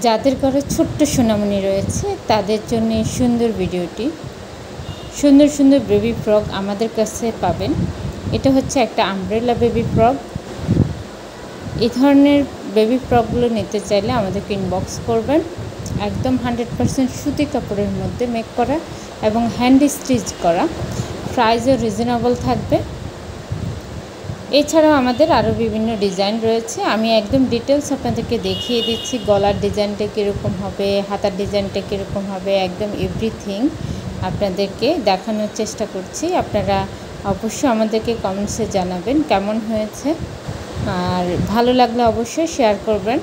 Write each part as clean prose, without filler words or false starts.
যাদের ঘরে ছোট্ট সোনামণি রয়েছে তাদের জন্য সুন্দর ভিডিওটি। সুন্দর সুন্দর বেবি ফ্রক আমাদের কাছে পাবেন। এটা হচ্ছে একটা আমব্রেলা বেবি ফ্রক। এই ধরনের বেবি ফ্রকগুলো নিতে চাইলে আমাদেরকে ইনবক্স করবেন। একদম 100% সুতি কাপড়ের মধ্যে মেক করা এবং হ্যান্ড স্টিচ করা। প্রাইসও রিজনেবল থাকবে। এছাড়াও আমাদের আরও বিভিন্ন ডিজাইন রয়েছে। আমি একদম ডিটেলস আপনাদেরকে দেখিয়ে দিচ্ছি। গলার ডিজাইনটা কীরকম হবে, হাতার ডিজাইনটা কীরকম হবে, একদম এভরিথিং আপনাদেরকে দেখানোর চেষ্টা করছি। আপনারা অবশ্যই আমাদেরকে কমেন্টসে জানাবেন কেমন হয়েছে, আর ভালো লাগলে অবশ্যই শেয়ার করবেন,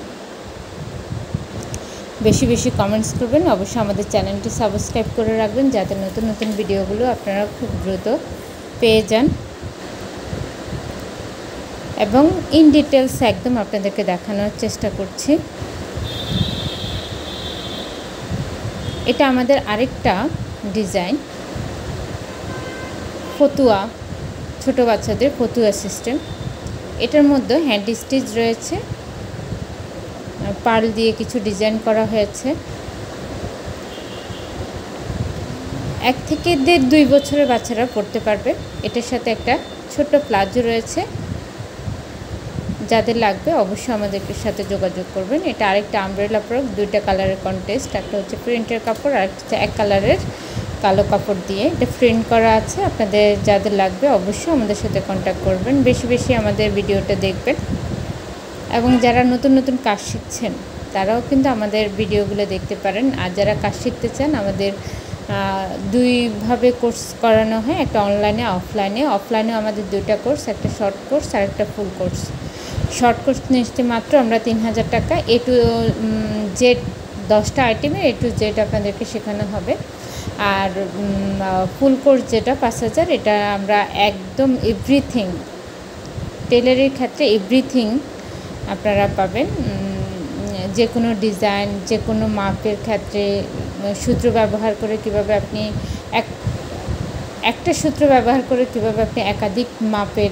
বেশি বেশি কমেন্টস করবেন। অবশ্যই আমাদের চ্যানেলটি সাবস্ক্রাইব করে রাখবেন যাতে নতুন নতুন ভিডিওগুলো আপনারা খুব দ্রুত পেয়ে যান এবং ইন ডিটেলস একদম আপনাদেরকে দেখানোর চেষ্টা করছি। এটা আমাদের আরেকটা ডিজাইন, ফতুয়া, ছোট বাচ্চাদের ফতুয়া সিস্টেম। এটার মধ্যে হ্যান্ড স্টিচ রয়েছে, পার্ল দিয়ে কিছু ডিজাইন করা হয়েছে। 1 থেকে 1.5-2 বছরের বাচ্চারা পড়তে পারবে। এটার সাথে একটা ছোট্ট প্লাজো রয়েছে। যাদের লাগবে অবশ্যই আমাদের সাথে যোগাযোগ করবেন। এটা আরেকটা আমব্রেলা ফ্রক, 2টা কালারের কন্টেস্ট। একটা হচ্ছে প্রিন্টের কাপড় আর একটা এক কালারের কালো কাপড় দিয়ে এটা প্রিন্ট করা আছে। আপনাদের যাদের লাগবে অবশ্যই আমাদের সাথে কন্ট্যাক্ট করবেন। বেশি বেশি আমাদের ভিডিওটা দেখবেন এবং যারা নতুন নতুন কাজ শিখছেন তারাও কিন্তু আমাদের ভিডিওগুলো দেখতে পারেন। আর যারা কাজ শিখতে চান, আমাদের 2ভাবে কোর্স করানো হয়, একটা অনলাইনে অফলাইনে। অফলাইনেও আমাদের 2টা কোর্স, একটা শর্ট কোর্স আর একটা ফুল কোর্স। শর্ট কোর্স নিতে মাত্র আমরা 3000 টাকা। A to Z 10টা আইটেমের A to Z আপনাদেরকে শেখানো হবে। আর ফুল কোর্স যেটা 5000, এটা আমরা একদম এভরিথিং, টেলারের ক্ষেত্রে এভরিথিং আপনারা পাবেন। যে কোনো ডিজাইন, যে কোনো মাপের ক্ষেত্রে সূত্র ব্যবহার করে কীভাবে আপনি একটা সূত্র ব্যবহার করে কীভাবে আপনি একাধিক মাপের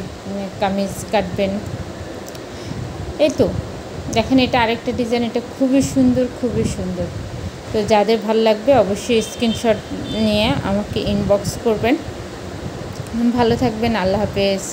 কামিজ কাটবেন। এই তো দেখেন, এটা আরেকটা ডিজাইন। এটা খুবই সুন্দর, খুবই সুন্দর। তো যাদের ভালো লাগবে অবশ্যই স্ক্রিনশট নিয়ে আমাকে ইনবক্স করবেন। ভালো থাকবেন। আল্লাহ হাফেজ।